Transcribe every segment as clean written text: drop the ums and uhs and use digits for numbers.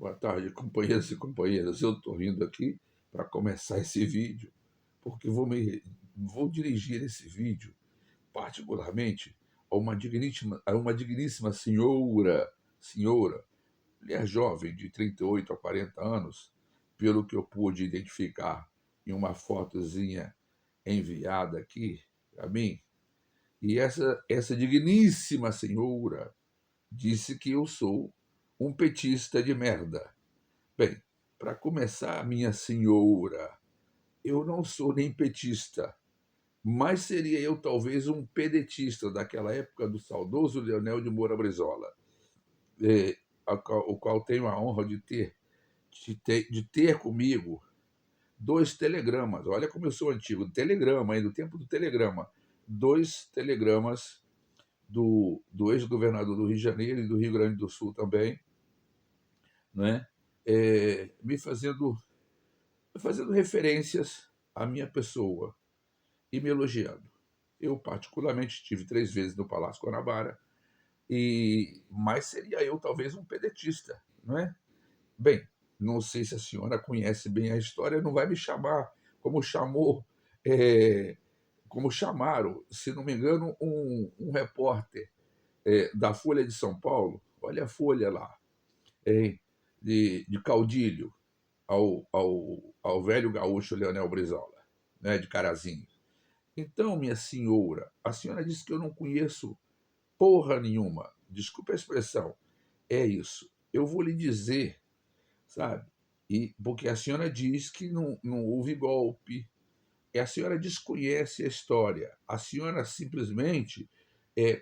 Boa tarde, companheiros e companheiras. Eu estou vindo aqui para começar esse vídeo, porque vou dirigir esse vídeo, particularmente, a uma digníssima senhora, mulher jovem, de 38 a 40 anos, pelo que eu pude identificar em uma fotozinha enviada aqui a mim. E essa digníssima senhora disse que eu sou um petista de merda. Bem, para começar, minha senhora, eu não sou nem petista, mas seria eu talvez um pedetista daquela época do saudoso Leonel de Moura Brizola, o qual tenho a honra de ter comigo dois telegramas. Olha como eu sou antigo, telegrama, aí do tempo do telegrama. Dois telegramas do ex-governador do Rio de Janeiro e do Rio Grande do Sul também, né? Me fazendo referências à minha pessoa e me elogiando. Eu, particularmente, estive 3 vezes no Palácio Guanabara, mas seria eu talvez um pedetista, não é? Bem, não sei se a senhora conhece bem a história, não vai me chamar como chamou, é, como chamaram, se não me engano, um repórter da Folha de São Paulo, olha a Folha lá, é, de caudilho, ao velho gaúcho Leonel Brizola, né, de Carazinho. Então, minha senhora, a senhora disse que eu não conheço porra nenhuma. Desculpe a expressão. É isso. Eu vou lhe dizer, sabe? Porque a senhora diz que não houve golpe, e a senhora desconhece a história. A senhora simplesmente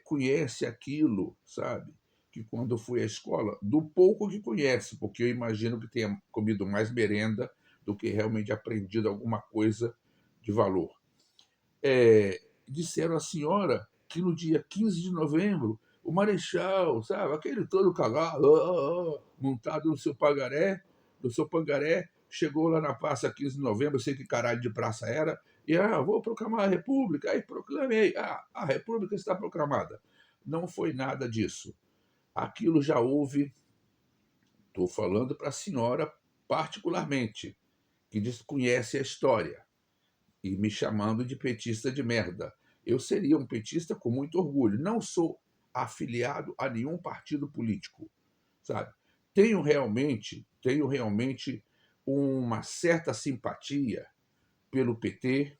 conhece aquilo, sabe? Que quando foi à escola, do pouco que conhece, porque eu imagino que tenha comido mais merenda do que realmente aprendido alguma coisa de valor. Disseram à senhora que no dia 15 de novembro, o Marechal, sabe, aquele todo cagado, montado no seu pangaré, chegou lá na praça 15 de novembro, eu sei que caralho de praça era, e vou proclamar a República, aí proclamei, a República está proclamada. Não foi nada disso. Aquilo já houve, estou falando para a senhora particularmente, que desconhece a história e me chamando de petista de merda. Eu seria um petista com muito orgulho. Não sou afiliado a nenhum partido político, sabe? Tenho realmente uma certa simpatia pelo PT,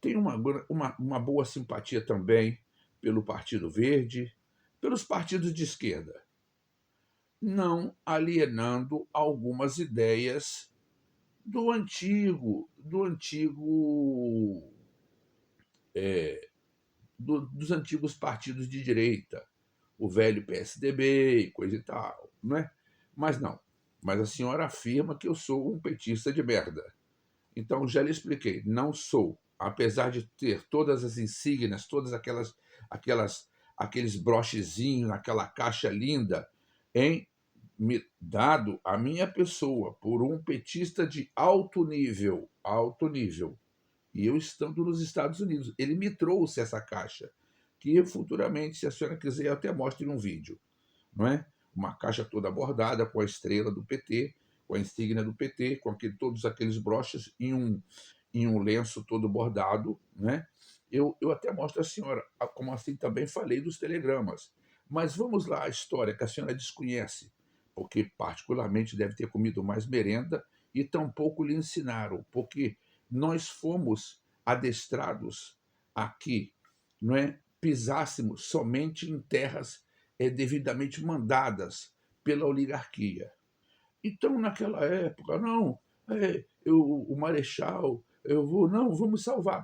tenho uma boa simpatia também pelo Partido Verde, pelos partidos de esquerda, não alienando algumas ideias dos antigos partidos de direita, o velho PSDB e coisa e tal, não é? Mas não. Mas a senhora afirma que eu sou um petista de merda. Então já lhe expliquei, não sou, apesar de ter todas as insígnias, todas aqueles brochezinhos, aquela caixa linda, dado a minha pessoa por um petista de alto nível, e eu estando nos Estados Unidos. Ele me trouxe essa caixa, que futuramente, se a senhora quiser, eu até mostro em um vídeo, não é? Uma caixa toda bordada com a estrela do PT, com a insígnia do PT, com todos aqueles broches em um lenço todo bordado, né? Eu até mostro à senhora, como assim também falei dos telegramas. Mas vamos lá, a história que a senhora desconhece, porque particularmente deve ter comido mais merenda e tampouco lhe ensinaram, porque nós fomos adestrados a que, não é, pisássemos somente em terras devidamente mandadas pela oligarquia. Então, naquela época, não, o Marechal, não, vamos salvar a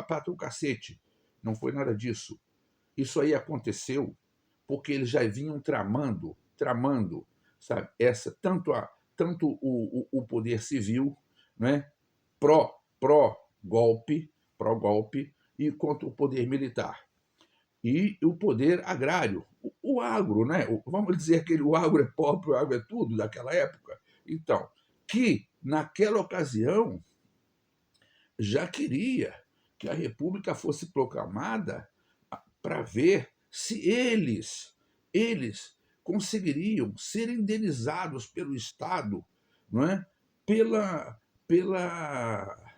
pátria o cacete. Não foi nada disso. Isso aí aconteceu porque eles já vinham tramando, sabe, tanto o poder civil, né, pró-golpe, e quanto o poder militar e o poder agrário, o agro, né? Vamos dizer que o agro é pobre, o agro é tudo daquela época. Então, que naquela ocasião já queria que a República fosse proclamada para ver se eles conseguiriam ser indenizados pelo Estado, não é? pela, pela,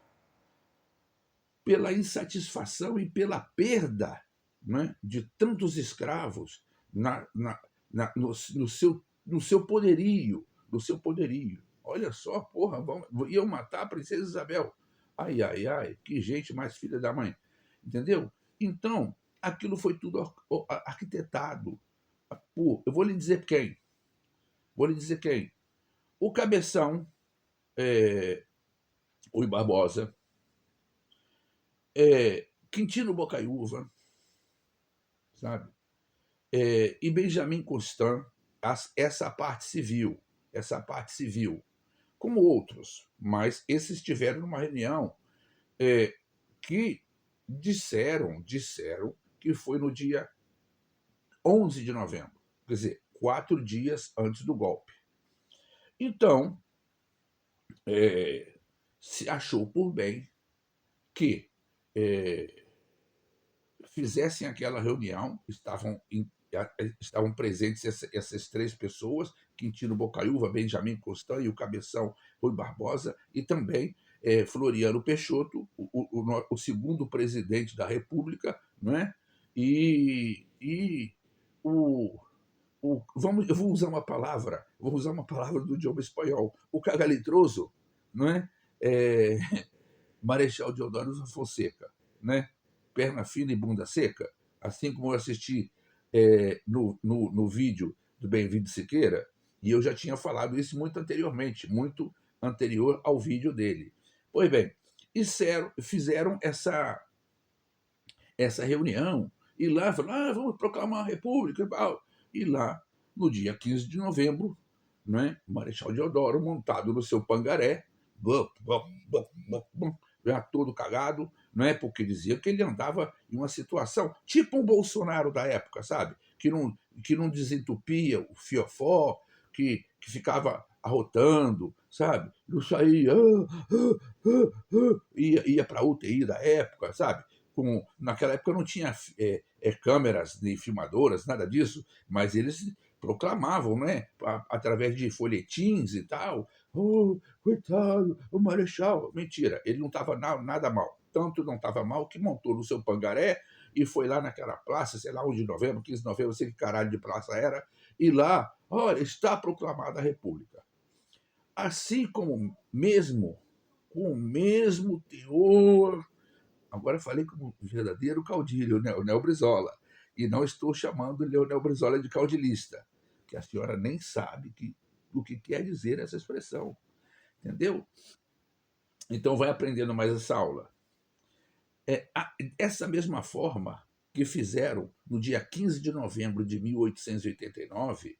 pela insatisfação e pela perda, não é? De tantos escravos no seu poderio, no seu poderio. Olha só, porra, iam matar a princesa Isabel. Ai, ai, ai, que gente mais filha da mãe. Entendeu? Então, aquilo foi tudo arquitetado por, eu vou lhe dizer quem. Vou lhe dizer quem. O Cabeção, Rui Barbosa, Quintino Bocaiúva, sabe? E Benjamin Constant, essa parte civil, como outros, mas esses estiveram numa reunião que disseram que foi no dia 11 de novembro, quer dizer, 4 dias antes do golpe. Então, se achou por bem que fizessem aquela reunião, estavam presentes essas 3 pessoas, Quintino Bocaiúva, Benjamin Constant e o Cabeção Rui Barbosa, e também Floriano Peixoto, o segundo presidente da República, não é? E eu vou usar uma palavra do idioma espanhol, o cagalitroso, não é? Marechal Deodoro Fonseca, né? Perna fina e bunda seca, assim como eu assisti no vídeo do Bem-vindo Siqueira, e eu já tinha falado isso muito anteriormente, muito anterior ao vídeo dele. Pois bem, fizeram essa reunião, e lá falaram, vamos proclamar a República e tal. E lá, no dia 15 de novembro, né, o Marechal Deodoro, montado no seu pangaré, já todo cagado, não é? Porque dizia que ele andava em uma situação tipo um Bolsonaro da época, sabe? Que não desentupia o fiofó, que ficava arrotando, sabe? Não saía, ia para a UTI da época, sabe? Naquela época não tinha câmeras nem filmadoras, nada disso, mas eles proclamavam, né? Através de folhetins e tal. Oh, coitado, o Marechal. Mentira, ele não estava nada mal. Tanto não estava mal que montou no seu pangaré e foi lá naquela praça, sei lá, 1 de novembro, 15 de novembro, não sei que caralho de praça era, e lá, olha, está proclamada a República. Assim como mesmo, com o mesmo teor. Agora eu falei como verdadeiro caudilho, o Leonel Brizola. E não estou chamando o Leonel Brizola de caudilista, que a senhora nem sabe o que quer dizer essa expressão. Entendeu? Então vai aprendendo mais essa aula. Essa mesma forma que fizeram no dia 15 de novembro de 1889,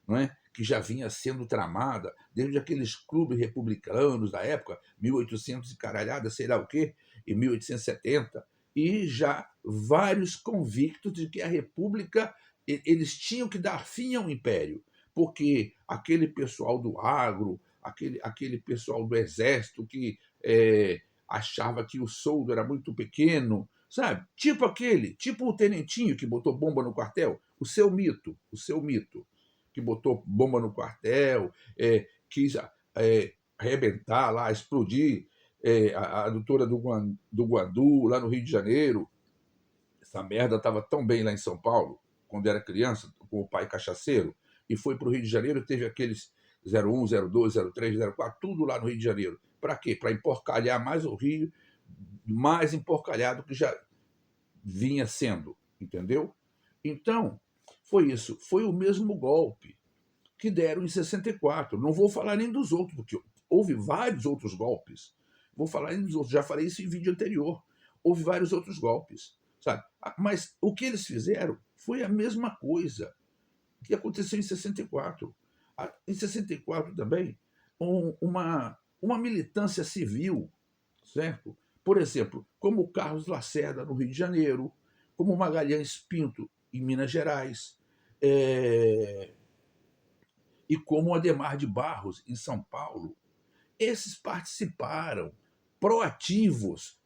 não é? Que já vinha sendo tramada desde aqueles clubes republicanos da época, 1800 e caralhada, sei lá o quê, em 1870, e já vários convictos de que a República, eles tinham que dar fim ao Império, porque aquele pessoal do agro, aquele pessoal do exército que achava que o soldo era muito pequeno, sabe? Tipo o tenentinho que botou bomba no quartel, o seu mito, que botou bomba no quartel, quis arrebentar lá, explodir a doutora do Guandu, lá no Rio de Janeiro. Essa merda estava tão bem lá em São Paulo, quando era criança, com o pai cachaceiro, e foi para o Rio de Janeiro, teve aqueles 01, 02, 03, 04, tudo lá no Rio de Janeiro. Para quê? Para emporcalhar mais o Rio, mais emporcalhado que já vinha sendo, entendeu? Então, foi isso. Foi o mesmo golpe que deram em 64. Não vou falar nem dos outros, porque houve vários outros golpes. Vou falar nem dos outros, já falei isso em vídeo anterior. Houve vários outros golpes, sabe? Mas o que eles fizeram foi a mesma coisa que aconteceu em 64. Em 64 também, uma militância civil, certo? Por exemplo, como o Carlos Lacerda, no Rio de Janeiro, como o Magalhães Pinto, em Minas Gerais, e como o Adhemar de Barros, em São Paulo. Esses participaram, proativos,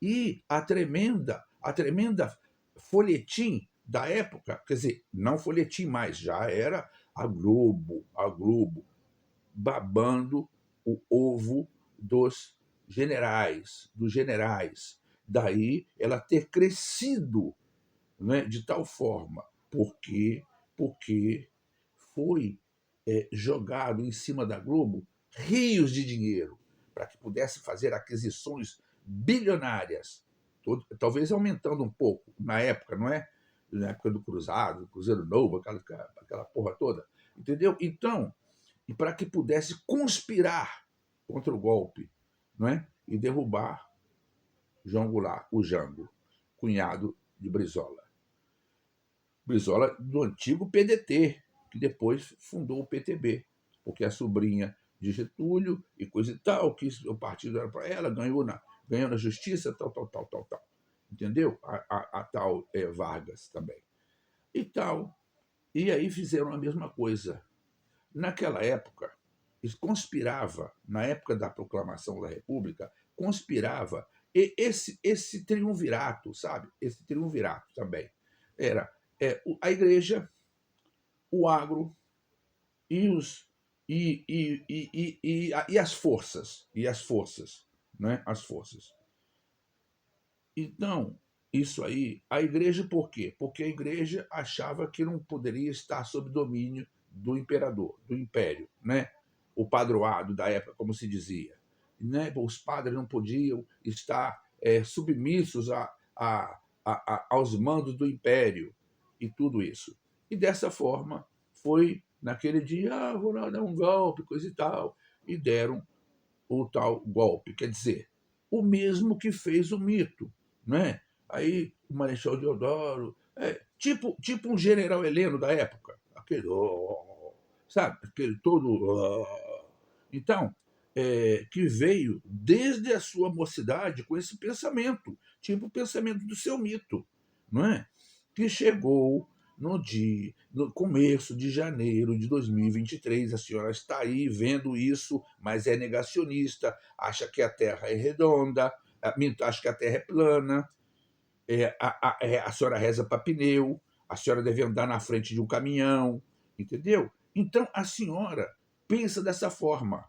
e a tremenda folhetim da época, quer dizer, não folhetim mais, já era a Globo, babando o ovo dos generais. Daí ela ter crescido, né, de tal forma, porque foi jogado em cima da Globo rios de dinheiro para que pudesse fazer aquisições bilionárias, talvez aumentando um pouco na época, não é? Na época do Cruzado, do Cruzeiro Novo, aquela porra toda, entendeu? Então, e para que pudesse conspirar contra o golpe, não é? E derrubar João Goulart, o Jango, cunhado de Brizola. Brizola do antigo PDT, que depois fundou o PTB, porque a sobrinha de Getúlio e coisa e tal, que o partido era para ela, ganhou na justiça, tal. Entendeu? A tal Vargas também. E tal. E aí fizeram a mesma coisa. Naquela época, conspirava, na época da proclamação da República, conspirava, e esse triunvirato, sabe? Esse triunvirato também. Era a igreja, o agro e as forças. Né? As forças. Então, isso aí, a igreja por quê? Porque a igreja achava que não poderia estar sob domínio do imperador, do império, né? O padroado da época, como se dizia. Né? Os padres não podiam estar submissos aos mandos do império e tudo isso. E dessa forma, foi naquele dia, vou lá dar um golpe, coisa e tal, e deram o tal golpe. Quer dizer, o mesmo que fez o mito, né? Aí o Marechal Deodoro, tipo um general Heleno da época, aquele, sabe, aquele todo. Então, que veio desde a sua mocidade com esse pensamento, tipo o pensamento do seu mito, não é? Que chegou no começo de janeiro de 2023, a senhora está aí vendo isso, mas é negacionista, acha que a Terra é redonda, acha que a Terra é plana, a senhora reza para pneu, a senhora deve andar na frente de um caminhão, entendeu? Então a senhora pensa dessa forma,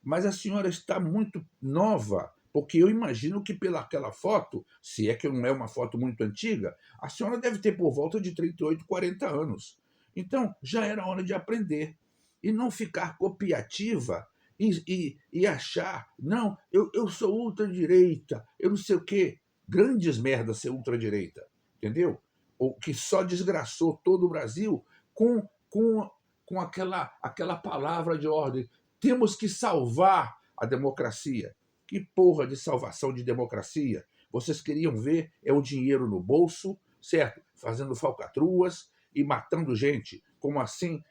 mas a senhora está muito nova, porque eu imagino que pelaquela foto, se é que não é uma foto muito antiga, a senhora deve ter por volta de 38, 40 anos. Então, já era hora de aprender. E não ficar copiativa e achar, não, eu sou ultradireita, eu não sei o quê. Grandes merdas ser ultradireita, entendeu? O que só desgraçou todo o Brasil com aquela palavra de ordem. Temos que salvar a democracia. Que porra de salvação de democracia? Vocês queriam ver o dinheiro no bolso, certo? Fazendo falcatruas e matando gente. Como assim?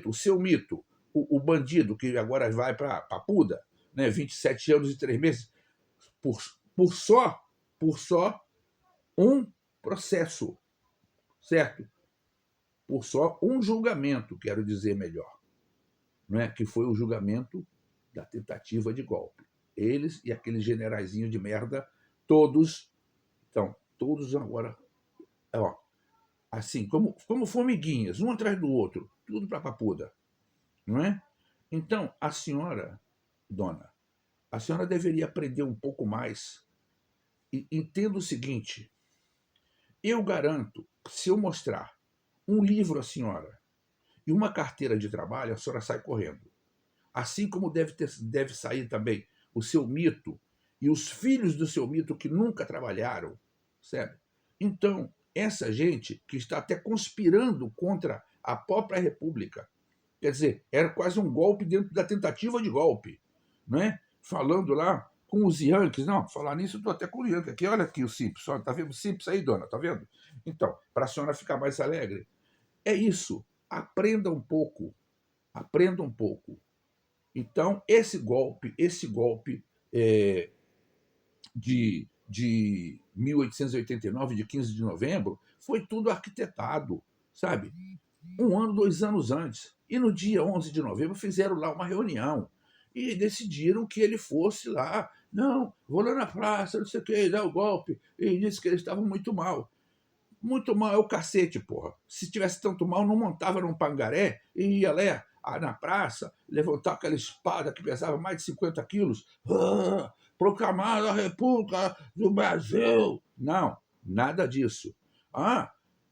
O seu mito, o bandido que agora vai para Papuda, né? 27 anos e 3 meses, por, por só um processo, certo? Por só um julgamento, quero dizer melhor, não é? Que foi o julgamento da tentativa de golpe. Eles e aqueles generaizinhos de merda, todos agora, ó, assim, como formiguinhas, um atrás do outro, tudo para Papuda, não é? Então, a senhora, dona, a senhora deveria aprender um pouco mais e entenda o seguinte: eu garanto que se eu mostrar um livro à senhora e uma carteira de trabalho, a senhora sai correndo. Assim como deve sair também o seu mito e os filhos do seu mito que nunca trabalharam, certo? Então, essa gente que está até conspirando contra a própria República, quer dizer, era quase um golpe dentro da tentativa de golpe, né? Falando lá com os Yankees, não, falar nisso, eu estou até com o Yankee aqui, olha aqui o Simples, está vendo o Simples aí, dona, está vendo? Então, para a senhora ficar mais alegre, é isso, aprenda um pouco, aprenda um pouco. Então, esse golpe de 1889, de 15 de novembro, foi tudo arquitetado, sabe? 1 ano, 2 anos antes. E no dia 11 de novembro fizeram lá uma reunião e decidiram que ele fosse lá. Não, vou lá na praça, não sei o que, dar o golpe. E disse que eles estavam muito mal. Muito mal é o cacete, porra. Se tivesse tanto mal, não montava num pangaré e ia lá na praça, levantar aquela espada que pesava mais de 50 quilos, proclamar a República do Brasil. Não, nada disso.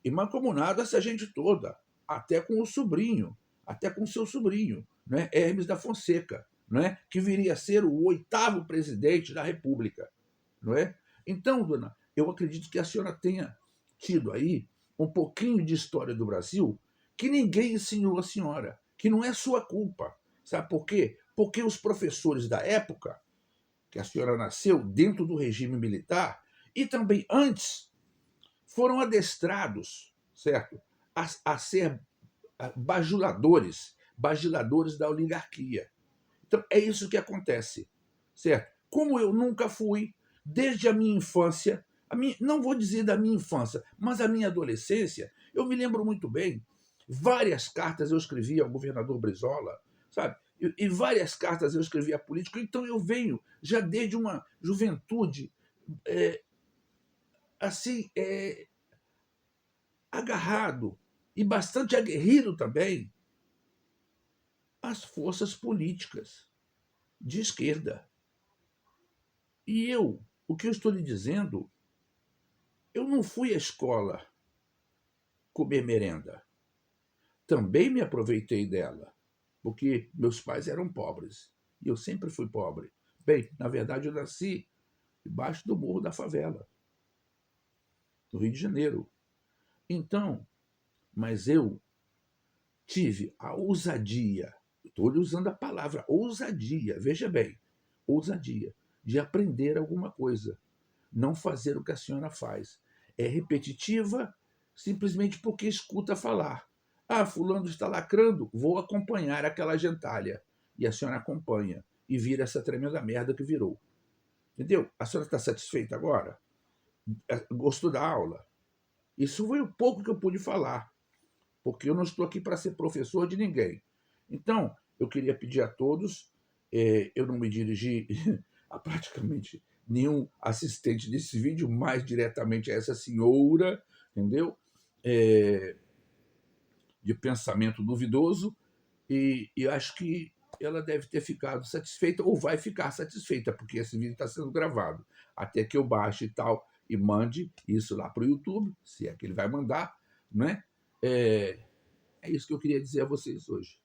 E mancomunada-se a gente toda, até com o sobrinho, até com seu sobrinho, né? Hermes da Fonseca, né? Que viria a ser o 8º presidente da República. Não é? Então, dona, eu acredito que a senhora tenha tido aí um pouquinho de história do Brasil que ninguém ensinou a senhora, que não é sua culpa. Sabe por quê? Porque os professores da época que a senhora nasceu, dentro do regime militar, e também antes, foram adestrados, certo? A ser bajuladores da oligarquia. Então, é isso que acontece, certo? Como eu nunca fui, desde a minha infância, não vou dizer da minha infância, mas a minha adolescência, eu me lembro muito bem, várias cartas eu escrevi ao governador Brizola, sabe? E várias cartas eu escrevi a político, então eu venho já desde uma juventude assim, agarrado e bastante aguerrido também às forças políticas de esquerda. E o que eu estou lhe dizendo, eu não fui à escola comer merenda. Também me aproveitei dela, porque meus pais eram pobres e eu sempre fui pobre. Bem, na verdade, eu nasci debaixo do Morro da Favela, no Rio de Janeiro. Então, mas eu tive a ousadia, estou usando a palavra ousadia, veja bem, ousadia, de aprender alguma coisa, não fazer o que a senhora faz. É repetitiva simplesmente porque escuta falar. Fulano está lacrando, vou acompanhar aquela gentalha. E a senhora acompanha e vira essa tremenda merda que virou. Entendeu? A senhora está satisfeita agora? Gostou da aula? Isso foi o pouco que eu pude falar, porque eu não estou aqui para ser professor de ninguém. Então, eu queria pedir a todos, eu não me dirigi a praticamente nenhum assistente desse vídeo, mais diretamente a essa senhora, entendeu? De pensamento duvidoso, e acho que ela deve ter ficado satisfeita, ou vai ficar satisfeita, porque esse vídeo está sendo gravado, até que eu baixe e tal, e mande isso lá para o YouTube, se é que ele vai mandar, né? É isso que eu queria dizer a vocês hoje.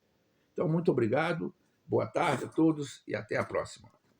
Então, muito obrigado, boa tarde a todos e até a próxima.